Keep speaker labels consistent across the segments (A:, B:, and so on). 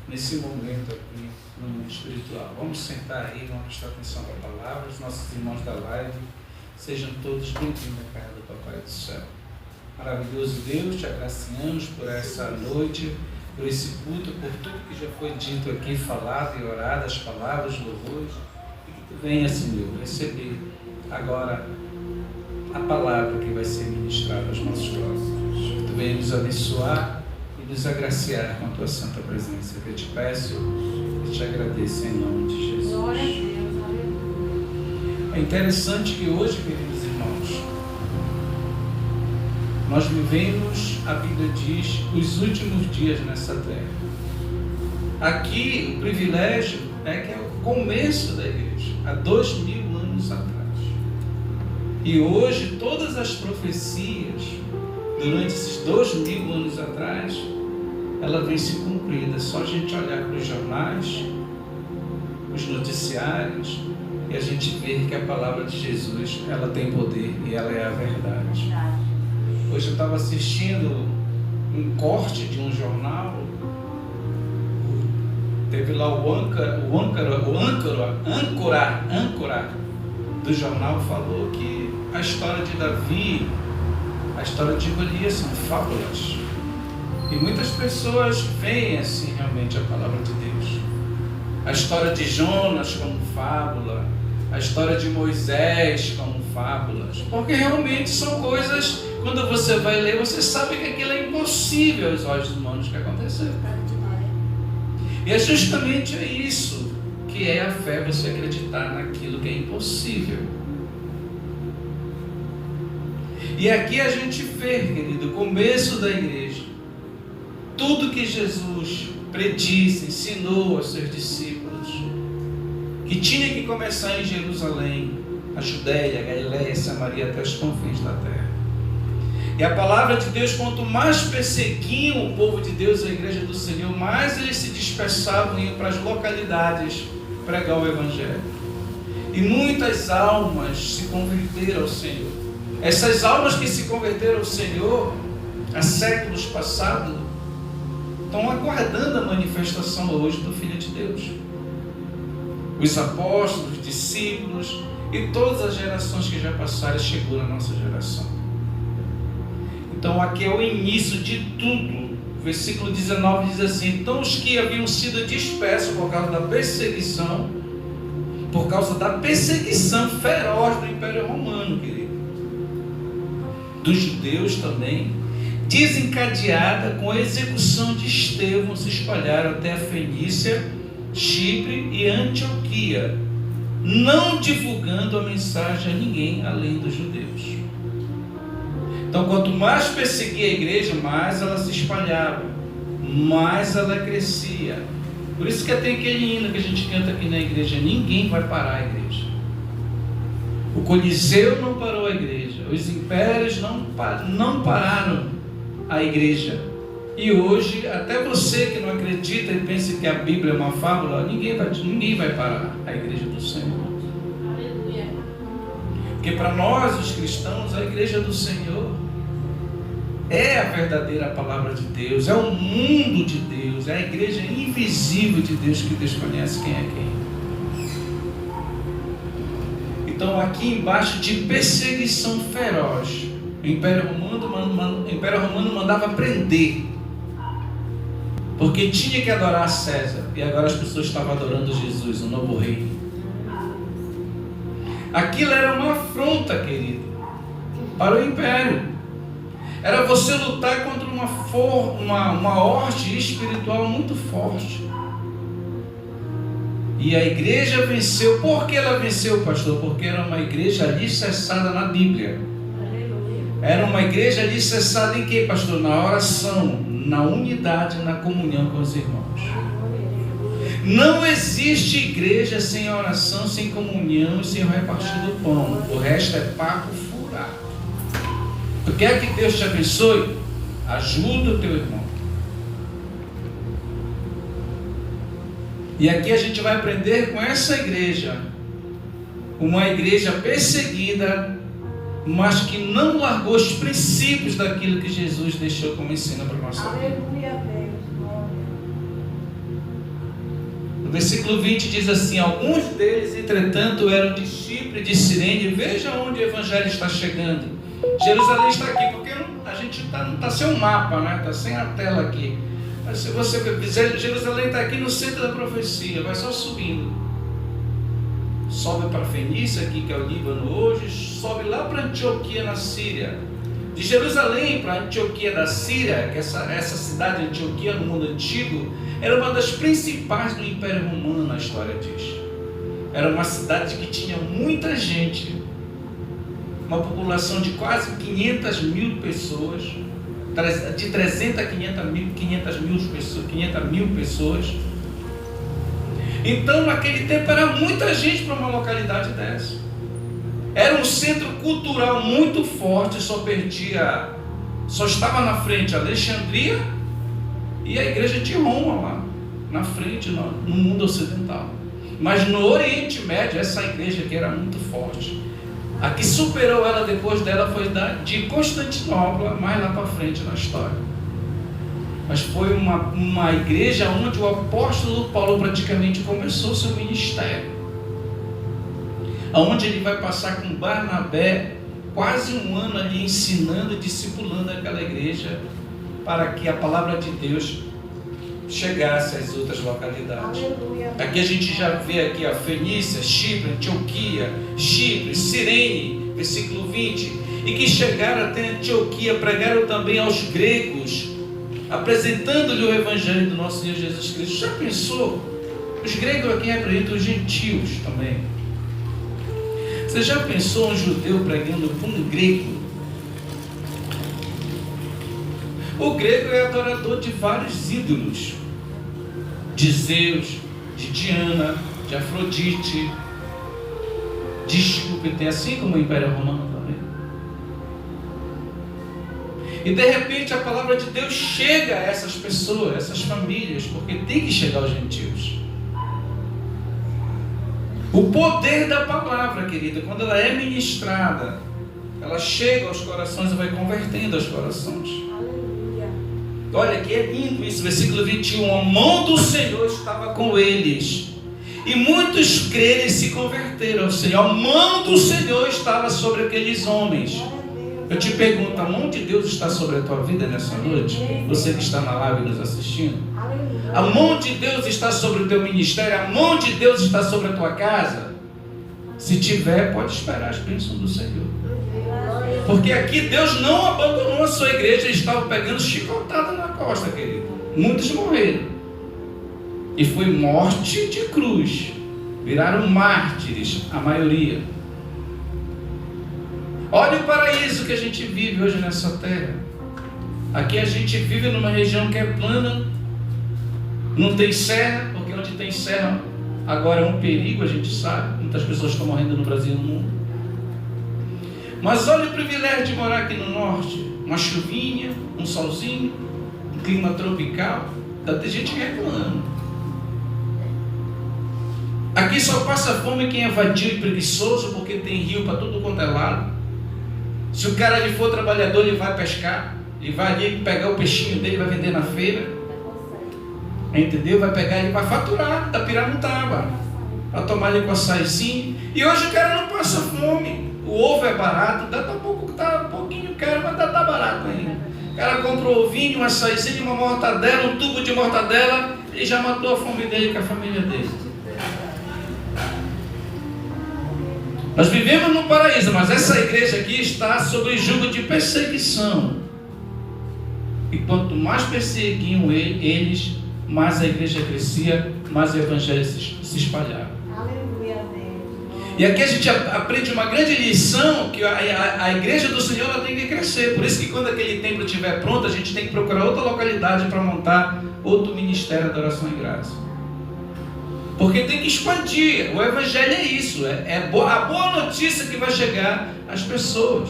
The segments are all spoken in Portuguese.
A: nesse momento aqui no mundo espiritual. Vamos sentar aí, vamos prestar atenção à palavra. Os nossos irmãos da live, sejam todos bem-vindos à casa do Papai do Céu. Maravilhoso Deus, te agraciamos por essa noite, por esse culto, por tudo que já foi dito aqui, falado e orado, as palavras, louvores, e que tu venha, Senhor, receber agora a palavra que vai ser ministrada aos nossos próximos. Que tu venha nos abençoar e nos agraciar com a tua santa presença. Que eu te peço e te agradeço em nome de Jesus.
B: Glória a Deus, aleluia.
A: É interessante que hoje, queridos irmãos, nós vivemos, a Bíblia diz, os últimos dias nessa terra. Aqui o privilégio é que é o começo da igreja, há 2000 anos atrás. E hoje todas as profecias, durante esses 2000 anos atrás, ela vem se cumprida. É só a gente olhar para os jornais, os noticiários, e a gente vê que a palavra de Jesus, ela tem poder e ela é a verdade. Hoje eu estava assistindo um corte de um jornal, teve lá o âncora do jornal falou que a história de Davi, a história de Golias são fábulas. E muitas pessoas veem assim realmente a palavra de Deus. A história de Jonas como fábula, a história de Moisés como fábulas, porque realmente são coisas, quando você vai ler, você sabe que aquilo é impossível aos olhos humanos que aconteceu. E é justamente isso que é a fé, você acreditar naquilo que é impossível. E aqui a gente vê, querido, o começo da igreja, tudo que Jesus predisse, ensinou aos seus discípulos, que tinha que começar em Jerusalém, a Judéia, a Galiléia, Samaria, até os confins da terra. E a palavra de Deus, quanto mais perseguiam o povo de Deus, a igreja do Senhor, mais eles se dispersavam e iam para as localidades pregar o Evangelho. E muitas almas se converteram ao Senhor. Essas almas que se converteram ao Senhor há séculos passados estão aguardando a manifestação hoje do Filho de Deus. Os apóstolos, os discípulos e todas as gerações que já passaram chegou na nossa geração. Então aqui é o início de tudo. O versículo 19 diz assim: então os que haviam sido dispersos por causa da perseguição feroz do Império Romano, querido, dos judeus também, desencadeada com a execução de Estevão, se espalharam até a Fenícia, Chipre e Antioquia, não divulgando a mensagem a ninguém além dos judeus. Então, quanto mais perseguia a igreja, mais ela se espalhava, mais ela crescia. Por isso que tem aquele hino que a gente canta aqui na igreja: ninguém vai parar a igreja. O Coliseu não parou a igreja, os impérios não pararam a igreja. E hoje, até você que não acredita e pensa que a Bíblia é uma fábula, ninguém vai parar a igreja do Senhor. Porque para nós, os cristãos, a igreja do Senhor é a verdadeira palavra de Deus, é o mundo de Deus, é a igreja invisível de Deus que desconhece quem é quem. Então, aqui embaixo de perseguição feroz, o Império Romano mandava prender, porque tinha que adorar a César, e agora as pessoas estavam adorando Jesus, o novo rei. Aquilo era uma afronta, querido, para o império. Era você lutar contra uma horte espiritual muito forte. E a igreja venceu. Por que ela venceu, pastor? Porque era uma igreja alicerçada na Bíblia. Era uma igreja alicerçada em quê, pastor? Na oração, na unidade, na comunhão com os irmãos. Não existe igreja sem oração, sem comunhão e sem o repartir do pão. O resto é papo furado. Tu quer que Deus te abençoe? Ajuda o teu irmão. E aqui a gente vai aprender com essa igreja, uma igreja perseguida, mas que não largou os princípios daquilo que Jesus deixou como ensino para nós.
B: Aleluia, Deus.
A: O versículo 20 diz assim: alguns deles, entretanto, eram de Chipre e de Cirene. Veja onde o evangelho está chegando. Jerusalém está aqui, porque a gente não está sem o mapa, né? Está sem a tela aqui. Mas se você ver, Jerusalém está aqui no centro da profecia, vai só subindo. Sobe para Fenícia, aqui que é o Líbano hoje, sobe lá para Antioquia, na Síria. De Jerusalém para Antioquia da Síria, que essa cidade de Antioquia no mundo antigo, era uma das principais do Império Romano, a história diz. Era uma cidade que tinha muita gente, uma população de quase 500 mil pessoas, de 300 a 500 mil pessoas. Então, naquele tempo, era muita gente para uma localidade dessa. Era um centro cultural muito forte, só estava na frente Alexandria e a igreja de Roma lá, na frente, no mundo ocidental. Mas no Oriente Médio, essa igreja aqui era muito forte. A que superou ela depois dela foi de Constantinopla, mais lá para frente na história. Mas foi uma igreja onde o apóstolo Paulo praticamente começou seu ministério. Onde ele vai passar com Barnabé quase um ano ali ensinando e discipulando aquela igreja para que a palavra de Deus chegasse às outras localidades. Aleluia. Aqui a gente já vê aqui a Fenícia, Chipre, Antioquia, Chipre, Cirene, versículo 20, e que chegaram até Antioquia, pregaram também aos gregos, apresentando-lhe o evangelho do nosso Senhor Jesus Cristo. Já pensou? Os gregos aqui representam os gentios também. Você já pensou um judeu pregando para um grego? O grego é adorador de vários ídolos, de Zeus, de Diana, de Afrodite, de Júpiter, assim como o Império Romano também. E de repente a palavra de Deus chega a essas pessoas, essas famílias, porque tem que chegar aos gentios. O poder da palavra, querida, quando ela é ministrada, ela chega aos corações e vai convertendo os corações. Olha que é lindo isso, versículo 21, a mão do Senhor estava com eles, e muitos creram e se converteram ao Senhor. A mão do Senhor estava sobre aqueles homens. Eu te pergunto, a mão de Deus está sobre a tua vida nessa noite? Você que está na live nos assistindo? A mão de Deus está sobre o teu ministério? A mão de Deus está sobre a tua casa? Se tiver, pode esperar as bênçãos do Senhor. Porque aqui Deus não abandonou a sua igreja, eles estavam pegando chicotada na costa, querido. Muitos morreram. E foi morte de cruz. Viraram mártires, a maioria. Olha o paraíso que a gente vive hoje nessa terra. Aqui a gente vive numa região que é plana, não tem serra, porque onde tem serra agora é um perigo, a gente sabe. Muitas pessoas estão morrendo no Brasil e no mundo. Mas olha o privilégio de morar aqui no norte. Uma chuvinha, um solzinho, um clima tropical. Tem gente reclamando. Aqui só passa fome quem é vadio e preguiçoso, porque tem rio para tudo quanto é lado. Se o cara ele for trabalhador, ele vai pescar. Ele vai ali pegar o peixinho dele, vai vender na feira. Entendeu? Vai pegar, ele vai faturar da piramutaba. Vai tomar ali com açaizinho. E hoje o cara não passa fome. O ovo é barato, tá um pouquinho caro, mas tá barato ainda. O cara compra um ovinho, um açaizinho, uma mortadela, um tubo de mortadela, e já matou a fome dele com a família dele. Nós vivemos no paraíso, mas essa igreja aqui está sob jugo de perseguição. E quanto mais perseguiam eles, mais a igreja crescia, mais o evangelho se espalhava. E aqui a gente aprende uma grande lição, que a igreja do Senhor ela tem que crescer. Por isso que quando aquele templo estiver pronto, a gente tem que procurar outra localidade para montar outro ministério de oração e graça. Porque tem que expandir. O evangelho é isso, a boa notícia que vai chegar às pessoas.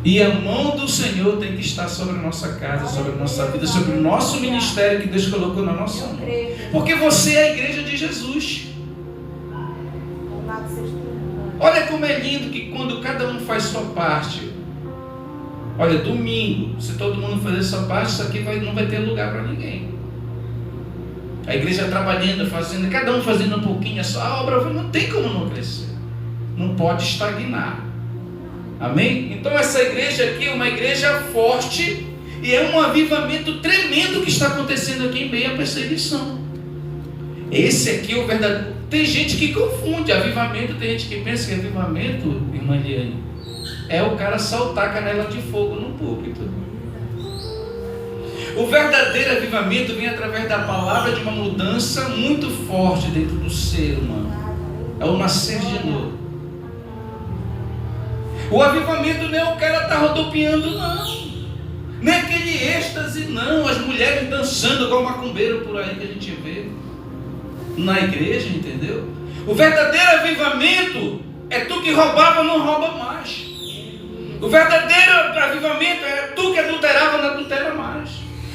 A: E a mão do Senhor tem que estar sobre a nossa casa, sobre a nossa vida, sobre o nosso ministério que Deus colocou na nossa mão. Porque você é a igreja de Jesus. Olha como é lindo que quando cada um faz sua parte. Olha, domingo, se todo mundo fazer sua parte, isso aqui não vai ter lugar para ninguém. A igreja trabalhando, fazendo, cada um fazendo um pouquinho, a obra não tem como não crescer. Não pode estagnar. Amém? Então essa igreja aqui é uma igreja forte e é um avivamento tremendo que está acontecendo aqui em meio à perseguição. Esse aqui é o verdadeiro. Tem gente que confunde avivamento, tem gente que pensa que avivamento, irmã Eliane, é o cara saltar canela de fogo no púlpito. O verdadeiro avivamento vem através da palavra de uma mudança muito forte dentro do ser humano. É o nascer de novo. O avivamento não é o cara estar rodopiando, não. Não é aquele êxtase, não. As mulheres dançando igual macumbeiro por aí que a gente vê na igreja, entendeu? O verdadeiro avivamento é tu que roubava, não rouba mais. O verdadeiro avivamento é tu que adulterava, não adultera mais.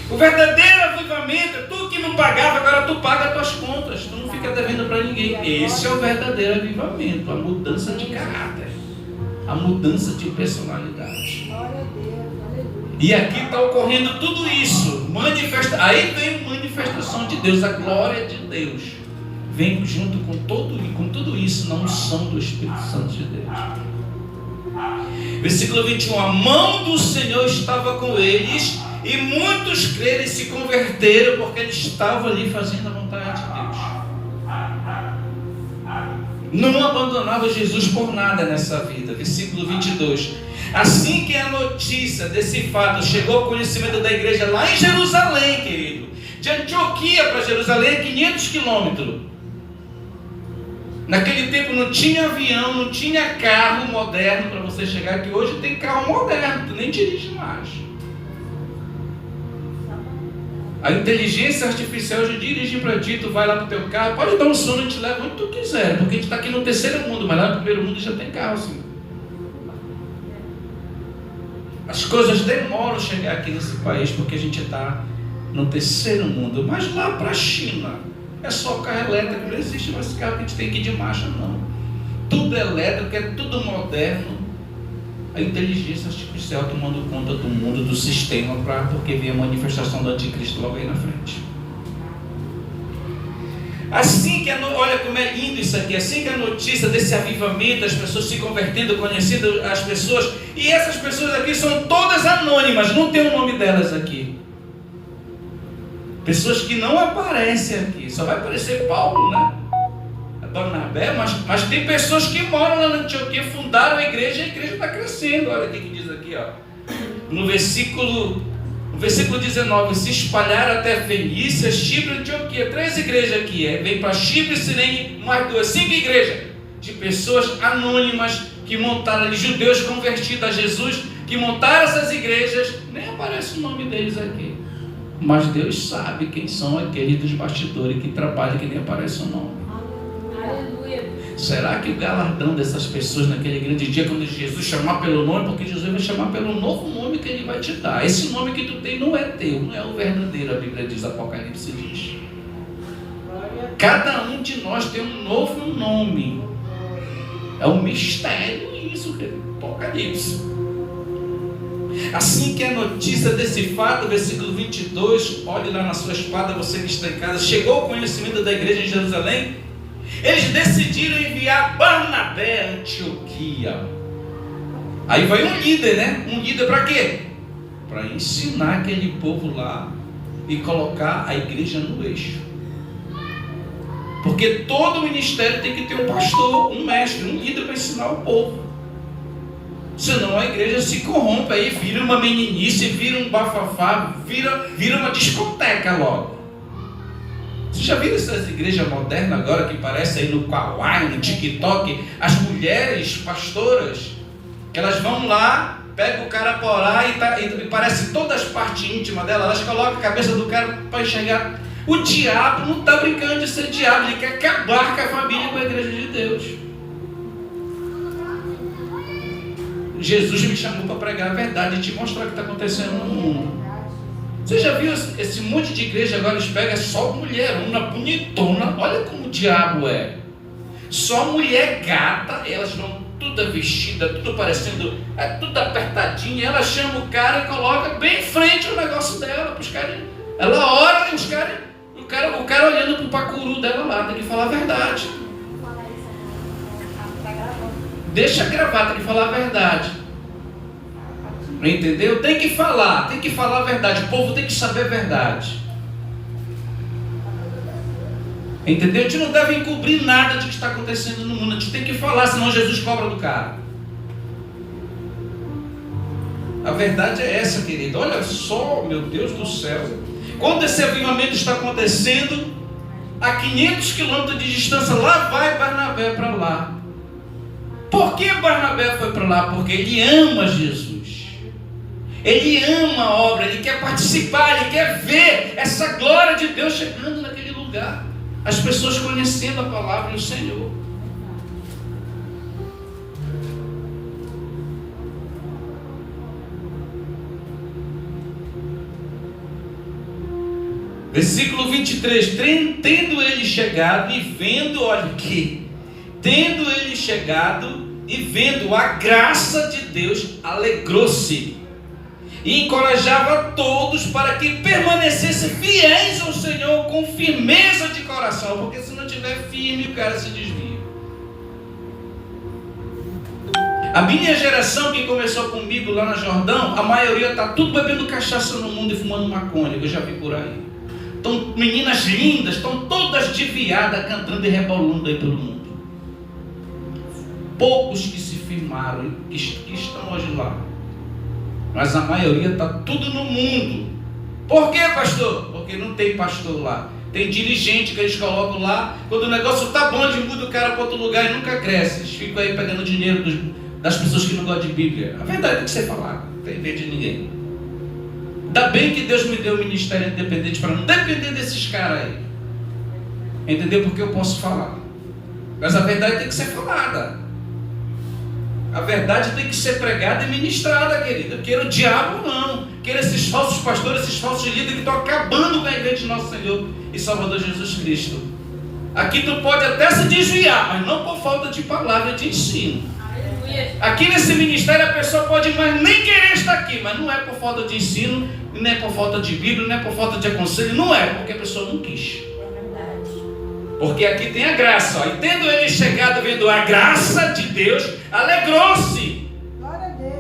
A: O verdadeiro avivamento é tu que não pagava, agora tu paga as tuas contas, tu não fica devendo para ninguém. Esse é o verdadeiro avivamento, a mudança de caráter, a mudança de personalidade. E aqui está ocorrendo tudo isso. Aí vem manifestação de Deus, a glória de Deus vem junto com tudo isso na unção do Espírito Santo de Deus. Versículo 21, a mão do Senhor estava com eles e muitos creram e se converteram porque eles estavam ali fazendo a vontade de Deus. Não abandonava Jesus por nada nessa vida. Versículo 22, assim que a notícia desse fato chegou ao conhecimento da igreja lá em Jerusalém, querido, de Antioquia para Jerusalém é 500 quilômetros. Naquele tempo não tinha avião, não tinha carro moderno para você chegar aqui. Hoje tem carro moderno, tu nem dirige mais. A inteligência artificial hoje dirige para ti, tu vai lá pro teu carro, pode dar um sono e te leva onde tu quiser, porque a gente está aqui no terceiro mundo, mas lá no primeiro mundo já tem carro assim. As coisas demoram a chegar aqui nesse país, porque a gente está no terceiro mundo, mas lá para a China é só carro elétrico, não existe mais carro que a gente tem que ir de marcha, não. Tudo elétrico, é tudo moderno. A inteligência artificial tomando conta do mundo, do sistema, porque vem a manifestação do anticristo logo aí na frente. Assim que olha como é lindo isso aqui, assim que a notícia desse avivamento, as pessoas se convertendo, conhecendo as pessoas, e essas pessoas aqui são todas anônimas, não tem o nome delas aqui. Pessoas que não aparecem aqui, só vai aparecer Paulo, né? Barnabé, mas tem pessoas que moram lá na Antioquia, fundaram a igreja está crescendo. Olha o que diz aqui, ó. No versículo 19, se espalharam até Fenícia, Chipre e Antioquia. 3 igrejas aqui, vem para Chipre, Cirene, mais 2, 5 igrejas de pessoas anônimas que montaram ali, judeus convertidos a Jesus, que montaram essas igrejas. Nem aparece o nome deles aqui, mas Deus sabe quem são aqueles dos bastidores que trabalham, que nem aparece o nome.
B: Aleluia.
A: Será que o galardão dessas pessoas naquele grande dia, quando Jesus chamar pelo nome, porque Jesus vai chamar pelo novo nome que Ele vai te dar. Esse nome que tu tem não é teu, não é o verdadeiro, a Bíblia diz, Apocalipse diz. Cada um de nós tem um novo nome. É um mistério isso, Apocalipse. Assim que a notícia desse fato, versículo 22, olhe lá na sua espada, você que está em casa, chegou ao conhecimento da igreja em Jerusalém, eles decidiram enviar Barnabé a Antioquia. Aí vai um líder, né? Um líder para quê? Para ensinar aquele povo lá e colocar a igreja no eixo. Porque todo ministério tem que ter um pastor, um mestre, um líder para ensinar o povo. Senão a igreja se corrompe, aí vira uma meninice, vira um bafafá, vira uma discoteca logo. Você já viu essas igrejas modernas agora que parecem aí no Kawaii, no TikTok? As mulheres pastoras, que elas vão lá, pegam o cara para orar e parece todas as partes íntimas dela, elas colocam a cabeça do cara para enxergar. O diabo não está brincando de ser diabo, ele quer acabar com a família e com a igreja de Deus. Jesus me chamou para pregar a verdade e te mostrar o que está acontecendo no mundo. Você já viu esse monte de igreja agora? Eles pegam só mulherona, bonitona. Olha como o diabo é. Só mulher gata. Elas vão toda vestida, tudo parecendo, tudo apertadinha. Ela chama o cara e coloca bem em frente o negócio dela para os caras. Ela ora e o cara cara olhando pro pacuru dela lá, tem que falar a verdade. Deixa gravar, tem que falar a verdade. Entendeu? Tem que falar a verdade. O povo tem que saber a verdade. Entendeu? A gente não deve encobrir nada de que está acontecendo no mundo. A gente tem que falar, senão Jesus cobra do cara. A verdade é essa, querido. Olha só, meu Deus do céu. Quando esse avivamento está acontecendo, a 500 quilômetros de distância, lá vai Barnabé para lá. Por que Barnabé foi para lá? Porque ele ama Jesus. Ele ama a obra, ele quer participar, ele quer ver essa glória de Deus chegando naquele lugar. As pessoas conhecendo a palavra do Senhor. Versículo 23. Tendo ele chegado e vendo, olha aqui. Tendo ele chegado e vendo a graça de Deus, alegrou-se. E encorajava todos para que permanecessem fiéis ao Senhor com firmeza de coração, porque se não tiver firme, o cara se desvia. A minha geração que começou comigo lá na Jordão, a maioria está tudo bebendo cachaça no mundo e fumando maconha, que eu já vi por aí. Então, meninas lindas, estão todas desviadas, cantando e rebolando aí pelo mundo. Poucos que se firmaram, que estão hoje lá. Mas a maioria está tudo no mundo. Por quê, pastor? Porque não tem pastor lá. Tem dirigente que eles colocam lá. Quando o negócio está bom, eles mudam o cara para outro lugar e nunca cresce. Eles ficam aí pegando dinheiro das pessoas que não gostam de Bíblia. A verdade tem que ser falada. Não tem medo de ninguém. Ainda bem que Deus me deu o ministério independente para não depender desses caras aí. Entendeu? Porque eu posso falar. Mas a verdade tem que ser falada. A verdade tem que ser pregada e ministrada, querida. Queira o diabo ou não. Queira esses falsos pastores, esses falsos líderes que estão acabando com a igreja de nosso Senhor e Salvador Jesus Cristo. Aqui tu pode até se desviar, mas não por falta de palavra de ensino. Aqui nesse ministério a pessoa pode mais nem querer estar aqui, mas não é por falta de ensino, não é por falta de Bíblia, não é por falta de aconselho, não é, porque a pessoa não quis. Porque aqui tem a graça, ó. E tendo ele chegado vendo a graça de Deus, alegrou-se.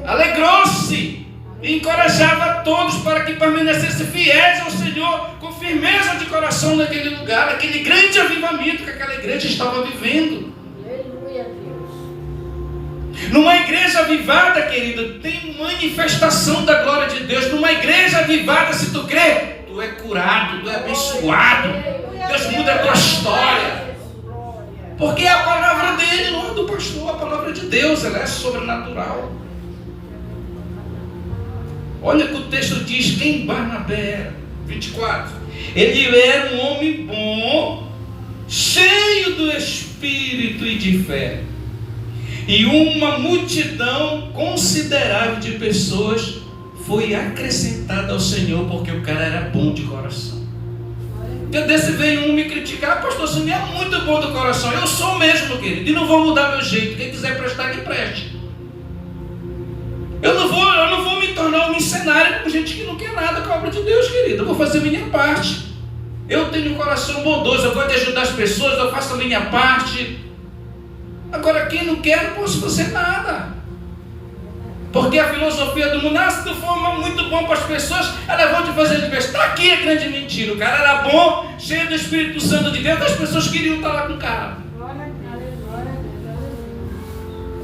A: Alegrou-se. E encorajava todos para que permanecessem fiéis ao Senhor, com firmeza de coração naquele lugar, naquele grande avivamento que aquela igreja estava vivendo.
B: Aleluia, Deus.
A: Numa igreja avivada, querido, tem manifestação da glória de Deus. Numa igreja avivada, se tu crê, tu é curado, tu é abençoado. Deus muda a tua história. Porque é a palavra dele, não é do pastor, a palavra de Deus, ela é sobrenatural. Olha o que o texto diz, quem Barnabé era. 24. Ele era um homem bom, cheio do Espírito e de fé. E uma multidão considerável de pessoas foi acrescentada ao Senhor, porque o cara era bom de coração. Eu desse veio um me criticar, pastor, você é muito bom do coração. Eu sou mesmo, querido, e não vou mudar meu jeito. Quem quiser prestar, que preste. Eu não vou me tornar um missionário com gente que não quer nada com a obra de Deus, querido. Eu vou fazer a minha parte. Eu tenho um coração bondoso, eu gosto de ajudar as pessoas, eu faço a minha parte. Agora, quem não quer, não posso fazer nada. Porque a filosofia do mundo, se tu for muito bom para as pessoas, elas vão te fazer de besta. Está aqui a grande mentira. O cara era bom, cheio do Espírito Santo de Deus, as pessoas queriam estar lá com o cara.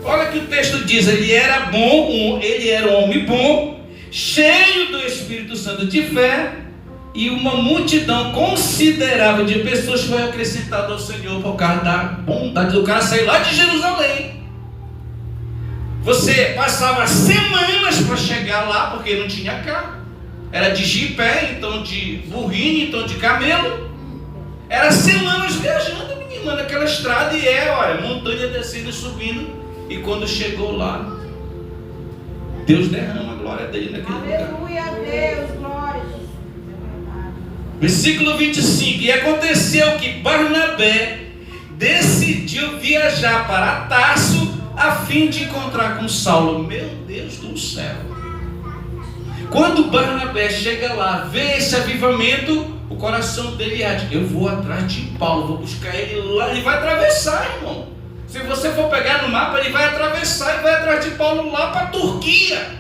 A: Olha que o texto diz, ele era bom, ele era um homem bom, cheio do Espírito Santo de fé, e uma multidão considerável de pessoas foi acrescentada ao Senhor por causa da bondade do cara sair lá de Jerusalém. Você passava semanas para chegar lá, porque não tinha carro. Era de jipé, então de burrinho, então de camelo. Era semanas viajando, menino, naquela estrada. E olha, montanha descendo e subindo. E quando chegou lá, Deus derrama a glória dele naquele lugar.
B: Aleluia, Deus, glória.
A: Versículo 25. E aconteceu que Barnabé decidiu viajar para Tarso, a fim de encontrar com Saulo. Meu Deus do céu. Quando Barnabé chega lá, vê esse avivamento, O coração dele é: eu vou atrás de Paulo, vou buscar ele lá. Ele vai atravessar, irmão. Se você for pegar no mapa, ele vai atravessar e vai atrás de Paulo lá para a Turquia.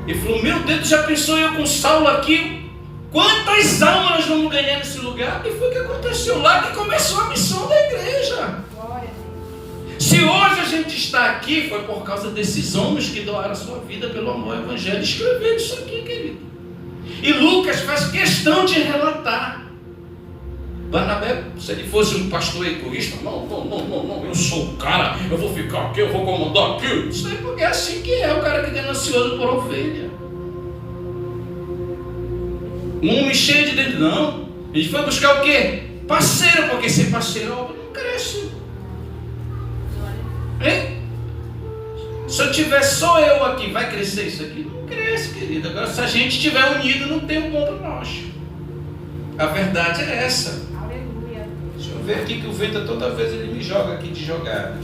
A: Ele falou: meu Deus, já pensou eu com Saulo aqui? Quantas almas nós vamos ganhar nesse lugar? E foi o que aconteceu lá, que começou a missão da igreja. Se hoje a gente está aqui, foi por causa desses homens que doaram a sua vida pelo amor ao evangelho. Escreveram isso aqui, querido. E Lucas faz questão de relatar. Barnabé, se ele fosse um pastor egoísta, não, eu sou o cara, eu vou ficar aqui, eu vou comandar aqui. Isso aí porque é assim que é o cara que é ganancioso por ovelha. Um homem cheio de dentro, não. Ele foi buscar o quê? Parceiro, porque sem parceiro a obra não cresce. Hein? Se eu tiver só eu aqui, vai crescer isso aqui? Não cresce, querido. Agora, se a gente estiver unido, não tem um bom para nós. A verdade é essa. Deixa eu ver aqui que o vento toda vez ele me joga aqui de jogada.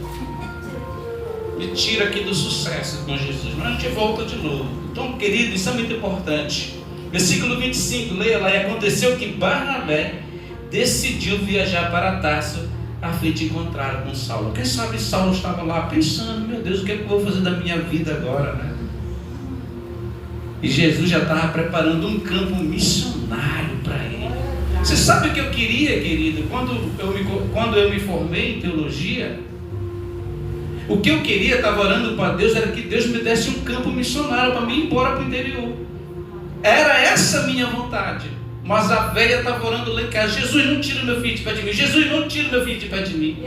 A: Me tira aqui do sucesso com Jesus. Mas a gente volta de novo. Então, querido, isso é muito importante. Versículo 25, leia lá. E aconteceu que Barnabé decidiu viajar para Tarso a fim de encontrar com Saulo. Quem sabe Saulo estava lá pensando: meu Deus, o que é que eu vou fazer da minha vida agora, né? E Jesus já estava preparando um campo missionário para ele. Você sabe o que eu queria, querido? Quando eu me formei em teologia, o que eu queria, estava orando para Deus, era que Deus me desse um campo missionário para mim ir embora para o interior. Era essa a minha vontade. Mas a velha estava orando lá em casa: Jesus, não tira meu filho de pé de mim. Jesus, não tira meu filho de pé de mim.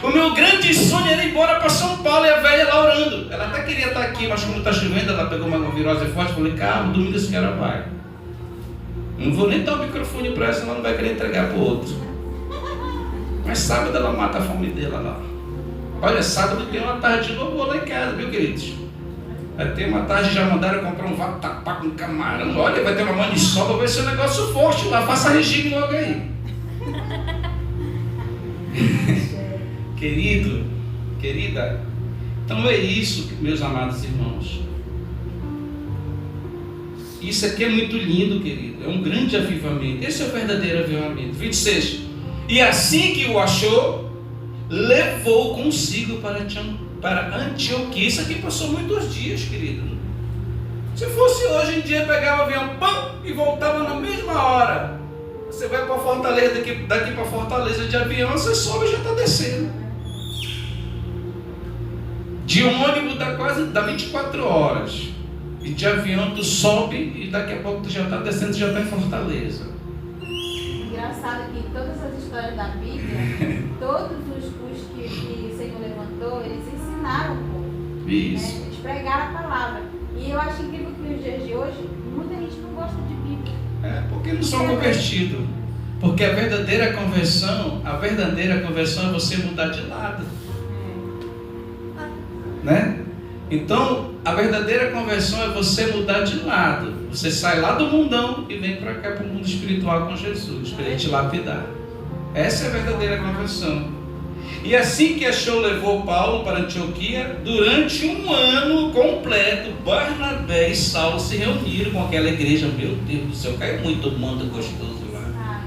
A: O meu grande sonho era ir embora para São Paulo, e a velha lá orando. Ela até queria estar aqui, mas quando está chovendo, ela pegou uma virose forte. Falei: calma, domingo a senhora vai. Não vou nem dar o microfone para ela, senão ela não vai querer entregar para o outro. Mas sábado ela mata a fome dela lá. Olha, sábado tem uma tarde de novo lá em casa, viu, queridos? Vai ter uma tarde, já mandaram comprar um vatapá com camarão. Olha, vai ter uma maniçoba, vai ser um negócio forte lá. Faça regime logo aí. Querido, querida, então é isso, meus amados irmãos. Isso aqui é muito lindo, querido. É um grande avivamento. Esse é o verdadeiro avivamento. 26. E assim que o achou, levou consigo para Antioquia. Isso aqui passou muitos dias, querido. Se fosse hoje em dia, pegava o avião, pam, e voltava na mesma hora. Você vai para Fortaleza, daqui para Fortaleza de avião, você sobe e já está descendo. De ônibus dá 24 horas. E de avião tu sobe e daqui a pouco tu já está descendo, tu já está em Fortaleza.
B: Engraçado que em todas as histórias da Bíblia, todos os que o Senhor levantou, eles ensinaram o povo.
A: Isso.
B: Né? Eles pregaram a palavra. E eu acho incrível que nos dias de hoje, muita gente não gosta de Bíblia.
A: Porque não são convertidos. Porque a verdadeira conversão é você mudar de lado. Né? Então, a verdadeira conversão é você mudar de lado. Você sai lá do mundão e vem para cá, para o mundo espiritual com Jesus, para ele te lapidar. Essa é a verdadeira conversão. E assim que achou, levou Paulo para Antioquia. Durante um ano completo, Barnabé e Saulo se reuniram com aquela igreja. Meu Deus do céu, caiu muito mando gostoso lá.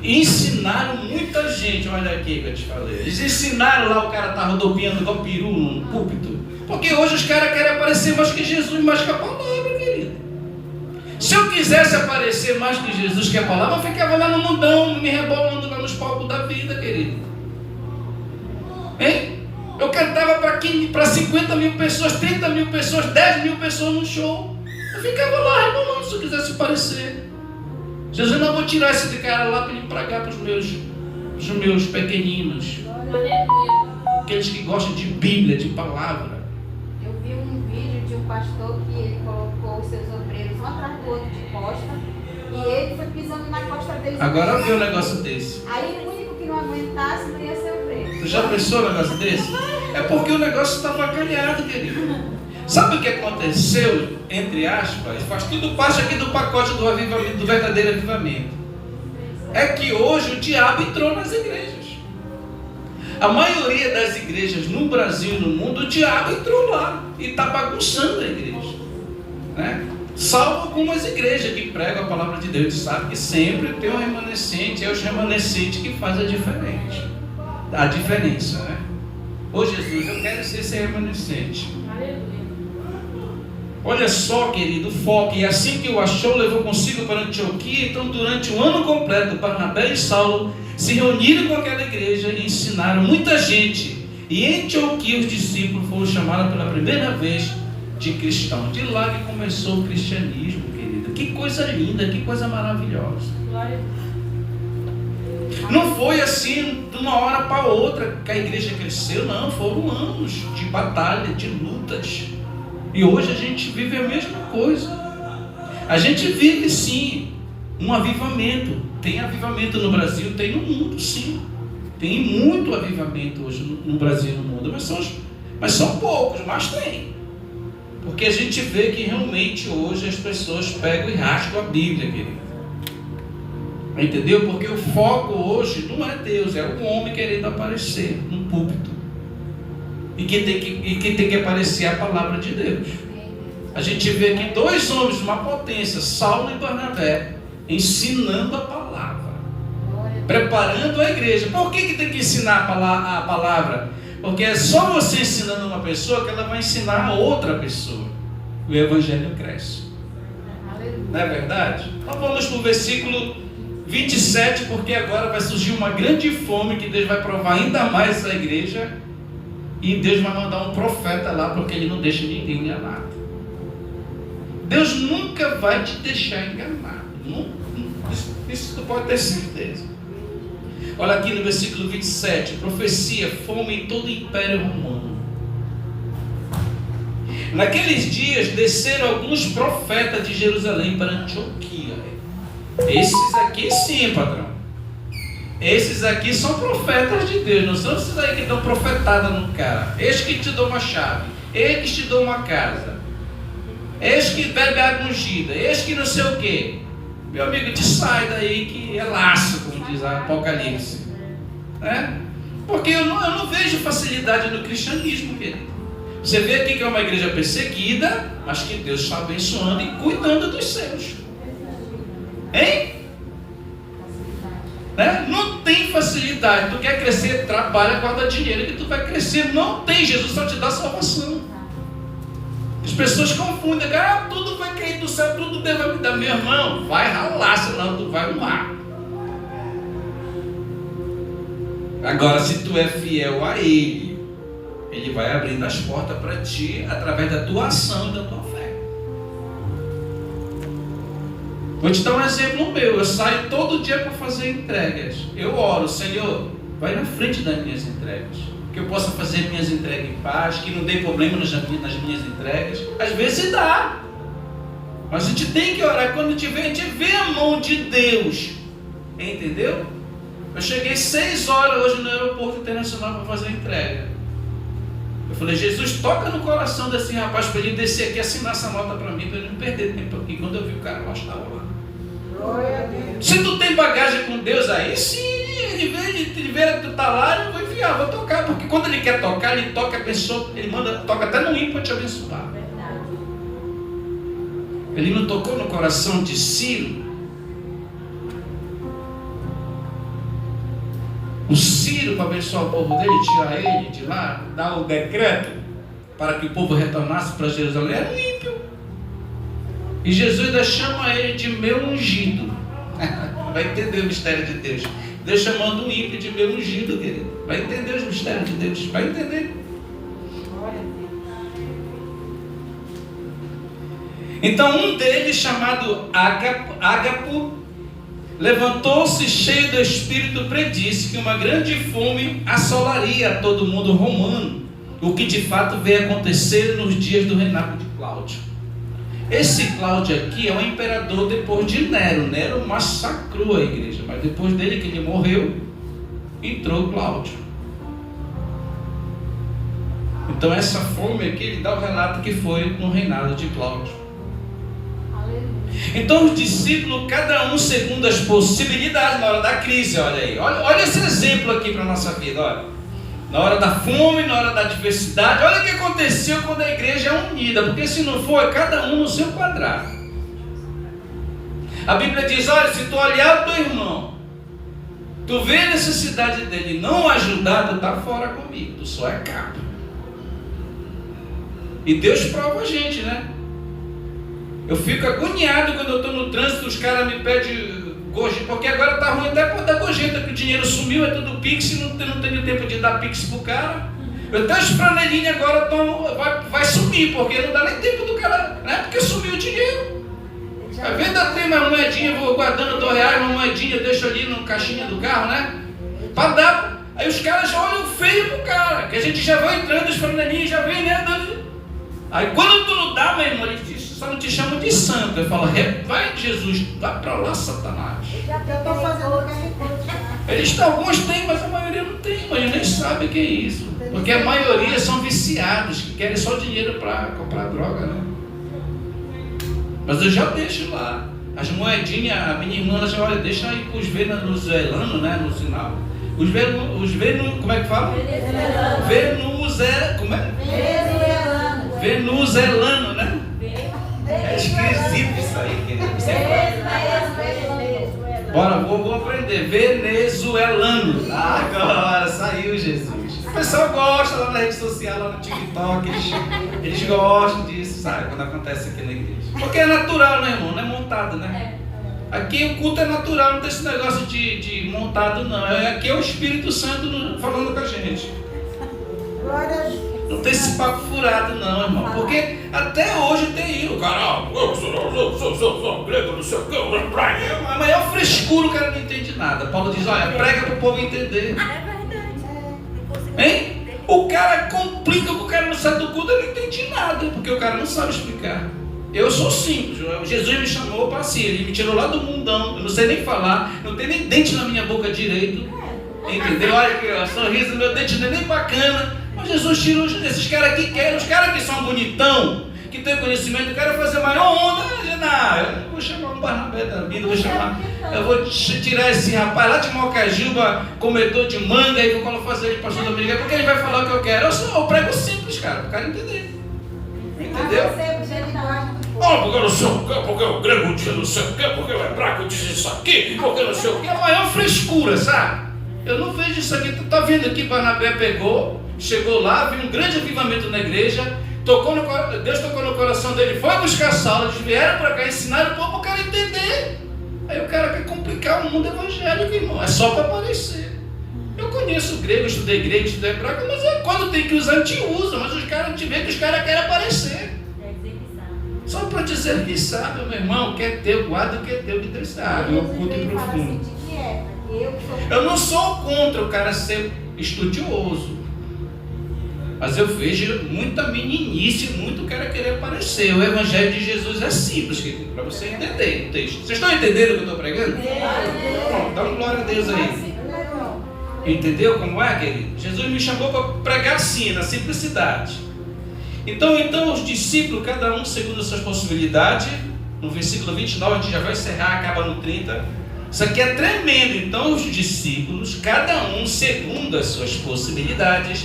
A: E ensinaram muita gente. Olha aqui que eu te falei. Eles ensinaram lá, o cara tá rodopiando igual peru no púlpito. Porque hoje os caras querem aparecer mais que Jesus, mais que a palavra, querido. Se eu quisesse aparecer mais que Jesus, que a palavra, eu ficava lá no mundão, me rebolando lá nos palcos da vida, querido. Hein? Eu cantava para 50 mil pessoas, 30 mil pessoas, 10 mil pessoas no show. Eu ficava lá rebolando se eu quisesse aparecer. Jesus, não vou tirar esse cara lá para ele pregar para os meus pequeninos. Aqueles que gostam de Bíblia, de palavra.
B: Eu vi um vídeo de um pastor que ele colocou os seus obreiros um atrás do outro de costa e ele foi pisando na costa deles.
A: Agora eu vi um negócio desse.
B: Aí o único que não aguentasse não ia ser obreiro.
A: Tu já pensou um negócio desse? É porque o negócio está avacalhado, querido. Sabe o que aconteceu, entre aspas? Faz tudo parte aqui do pacote do avivamento, do verdadeiro avivamento. É que hoje o diabo entrou nas igrejas. A maioria das igrejas no Brasil e no mundo, o diabo entrou lá e está bagunçando a igreja. Né? Salvo algumas igrejas que pregam a palavra de Deus, sabe que sempre tem um remanescente, é os remanescentes que fazem a diferença, né? Ô Jesus, eu quero ser esse remanescente. Olha só, querido, o foco. E assim que o achou, levou consigo para Antioquia. Então, durante um ano completo, Barnabé e Saulo se reuniram com aquela igreja e ensinaram muita gente. E em Antioquia os discípulos foram chamados pela primeira vez de cristãos. De lá que começou o cristianismo, querido. Que coisa linda, que coisa maravilhosa. Não foi assim de uma hora para outra que a igreja cresceu, não. Foram anos de batalha, de lutas. E hoje a gente vive a mesma coisa. A gente vive sim um avivamento. Tem avivamento no Brasil, tem no mundo, sim. Tem muito avivamento hoje no Brasil e no mundo. Mas são poucos, mas tem. Porque a gente vê que realmente hoje as pessoas pegam e rasgam a Bíblia, querido. Entendeu? Porque o foco hoje não é Deus, é o homem querendo aparecer no púlpito. E que tem que aparecer a palavra de Deus. A gente vê aqui dois homens de uma potência, Saulo e Barnabé, ensinando a palavra, preparando a igreja. Por que tem que ensinar a palavra? Porque é só você ensinando uma pessoa que ela vai ensinar a outra pessoa. O evangelho cresce. Não é verdade? Então vamos para o versículo 27, porque agora vai surgir uma grande fome que Deus vai provar ainda mais essa igreja. E Deus vai mandar um profeta lá, porque Ele não deixa ninguém enganado. Deus nunca vai te deixar enganado. Isso tu pode ter certeza. Olha aqui no versículo 27. Profecia, fome em todo o Império Romano. Naqueles dias desceram alguns profetas de Jerusalém para Antioquia. Esses aqui sim, patrão. Esses aqui são profetas de Deus. Não são esses aí que dão profetada no cara. Eis que te dou uma chave. Eis que te dou uma casa. Eis que bebe água ungida. Eis que não sei o quê. Meu amigo, te sai daí que é laço, como diz a Apocalipse. Porque eu não vejo facilidade no cristianismo, querido. Você vê aqui que é uma igreja perseguida, mas que Deus está abençoando e cuidando dos seus. Hein? Não tem facilidade. Tu quer crescer, trabalha, guarda dinheiro que tu vai crescer. Não tem. Jesus só te dá salvação. As pessoas confundem. Tudo vai cair do céu, tudo Deus vai me dar. Meu irmão, vai ralar, senão tu vai no mar. Agora, se tu é fiel a Ele, Ele vai abrindo as portas para ti através da tua ação e da tua fé. Vou te dar um exemplo meu. Eu saio todo dia para fazer entregas. Eu oro, Senhor, vai na frente das minhas entregas, que eu possa fazer minhas entregas em paz, que não dê problema nas minhas entregas. Às vezes dá, mas a gente tem que orar. Quando a gente vê a mão de Deus, entendeu? Eu cheguei 6 horas hoje no aeroporto internacional para fazer a entrega. Eu falei, Jesus, toca no coração desse rapaz para ele descer aqui e assinar essa nota para mim, para ele não perder tempo aqui. Quando eu vi o cara, eu estava lá. Se tu tem bagagem com Deus aí, sim, ele vê que tu tá lá, eu vou enviar, vou tocar. Porque quando ele quer tocar, ele toca a pessoa, ele toca até no ímpio para te abençoar. Ele não tocou no coração de Ciro? O Ciro, para abençoar o povo dele, tirar ele de lá, dar o decreto para que o povo retornasse para Jerusalém, era um ímpio. E Jesus ainda chama ele de meu ungido. Vai entender o mistério de Deus. Deus chamando um ímpio de meu ungido, querido. Vai entender os mistérios de Deus. Vai entender. Então um deles, chamado Ágapo, levantou-se cheio do Espírito, predisse que uma grande fome assolaria todo o mundo romano, o que de fato veio acontecer nos dias do reinado de Cláudio. Esse Cláudio aqui é o imperador depois de Nero. Nero massacrou a igreja, mas depois dele que ele morreu, entrou Cláudio. Então essa fome aqui, ele dá o relato que foi no reinado de Cláudio. Então os discípulos, cada um segundo as possibilidades na hora da crise, olha aí, olha esse exemplo aqui para a nossa vida, olha. Na hora da fome, na hora da adversidade, olha o que aconteceu quando a igreja é unida, porque se não for, é cada um no seu quadrado. A Bíblia diz, olha, se tu olhar o teu irmão, tu vê a necessidade dele e não ajudar, tu está fora comigo, tu só é capa. E Deus prova a gente, né? Eu fico agoniado quando eu estou no trânsito, os caras me pedem gorjeta, porque agora está ruim até para dar gorjeta, que o dinheiro sumiu, é tudo Pix, e não tenho tempo de dar Pix pro cara. Eu tenho as franelinhas agora, vai sumir, porque não dá nem tempo do cara, né? Porque sumiu o dinheiro. Às vezes eu tenho uma moedinha, vou guardando R$2, uma moedinha, deixo ali na caixinha do carro, né? Para dar. Aí os caras já olham feio pro cara, que a gente já vai entrando, as franelinhas já vem, né? Aí quando tu não dá, meu irmão, ele diz, só não te chama de santo. Eu falo, vai Jesus, vai pra lá, Satanás.
B: Eu estou fazendo o que
A: Eles alguns têm, mas a maioria não tem, mas eles nem sabem o que é isso. Porque a maioria são viciados, que querem só dinheiro para comprar droga, né? Mas eu já deixo lá. As moedinhas, a minha irmã, ela já olha, deixa aí para os venezuelanos, né, no sinal. Como é que fala?
B: Venezuelano.
A: Como é? Venezuelano, né? É esquisito isso aí. Bora, vou aprender. Venezuelano. Agora saiu, Jesus. O pessoal gosta lá na rede social, lá no TikTok. Eles gostam disso, sabe? Quando acontece aqui na igreja. Porque é natural, né, irmão? Não é montado, né? Aqui o culto é natural, não tem esse negócio de montado, não. Aqui é o Espírito Santo falando com a gente. Não tem esse papo furado, não, irmão. Porque até hoje tem isso. O cara, eu sou grego, não sei o que, a maior frescura, o cara não entende nada. Paulo diz, olha, prega para o povo entender. Hein? O cara complica, o cara não sai do culto, ele não entende nada, porque o cara não sabe explicar. Eu sou simples, Jesus me chamou para si, ele me tirou lá do mundão, eu não sei nem falar, não tem nem dente na minha boca direito, entendeu? Olha aqui, ó, sorriso, meu dente não é nem bacana, mas Jesus tirou esses caras que querem, os caras que são bonitão, que tem conhecimento, querem fazer maior onda, não, eu não vou chamar um Barnabé da vida, eu vou tirar esse rapaz lá de Mocajuba, comedor de manga, e vou fazer ele pastor dominicano, porque ele vai falar o que eu quero. Eu prego simples, cara, para o cara entender. Entendeu? Porque eu não sei o que, porque o grego diz não sei o que, porque o hebraico diz isso aqui, porque eu não sei o que. É a maior frescura, sabe? Eu não vejo isso aqui. Tu tá vendo aqui, Barnabé pegou, chegou lá, viu um grande avivamento na igreja, Deus tocou no coração dele, foi buscar Saulo, eles vieram para cá, ensinaram o povo para o cara entender. Aí o cara quer complicar o mundo evangélico, irmão. É só para aparecer. Eu conheço grego, estudei grego, estudei hebraico, mas quando tem que usar, a gente usa. Mas os caras, te vê que os caras querem aparecer. Só para dizer que sabe, meu irmão, quer ter, guarda o que é teu, que Deus sabe. É um culto profundo. Eu não sou contra o cara ser estudioso. Mas eu vejo muita meninice, muito cara querer aparecer. O Evangelho de Jesus é simples, para você entender o texto. Vocês estão entendendo o que eu estou pregando? Pronto, dá uma glória a Deus aí. Entendeu como é, querido? Jesus me chamou para pregar assim, na simplicidade. Então os discípulos, cada um segundo as suas possibilidades, no versículo 29, a gente já vai encerrar, acaba no 30. Isso aqui é tremendo. Então os discípulos, cada um segundo as suas possibilidades,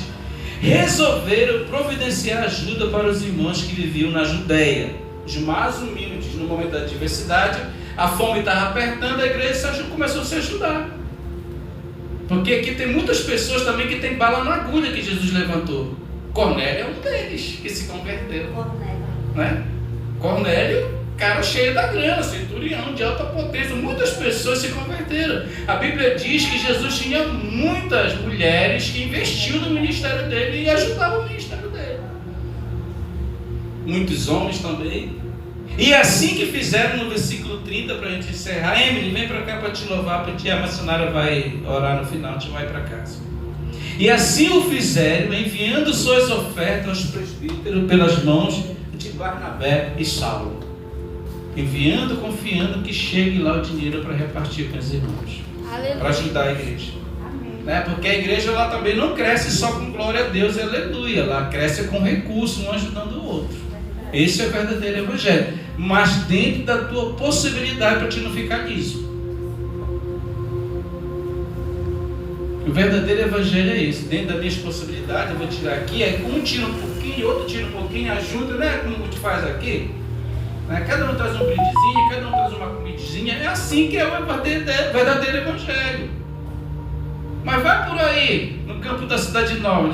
A: resolveram providenciar ajuda para os irmãos que viviam na Judéia, os mais humildes no momento da adversidade. A fome estava apertando, a igreja começou a se ajudar. Porque aqui tem muitas pessoas também que tem bala na agulha que Jesus levantou. Cornélio é um deles que se converteu. Né? Cornélio, cara cheio da grana, centurião de alta potência. Muitas pessoas se converteram. A Bíblia diz que Jesus tinha muitas mulheres que investiam no ministério dele e ajudavam o ministério dele. Muitos homens também. E assim que fizeram no versículo 30, para a gente encerrar. Emily, vem para cá para te louvar, porque a missionária vai orar no final, a gente vai para casa. E assim o fizeram, enviando suas ofertas aos presbíteros pelas mãos de Barnabé e Saulo. Enviando, confiando que chegue lá o dinheiro para repartir com os irmãos. Para ajudar a igreja. Né? Porque a igreja lá também não cresce só com glória a Deus e aleluia. Ela cresce com recurso, um ajudando o outro. Esse é o verdadeiro evangelho. Mas dentro da tua possibilidade, para te não ficar nisso. O verdadeiro evangelho é esse. Dentro das minhas possibilidades, eu vou tirar aqui. Aí um tira um pouquinho, outro tira um pouquinho, ajuda, né? Como a gente faz aqui. né? Cada um traz um brindezinho, cada um traz uma comidinha. É assim que é o verdadeiro evangelho. Mas vai por aí, no campo da Cidade Nova,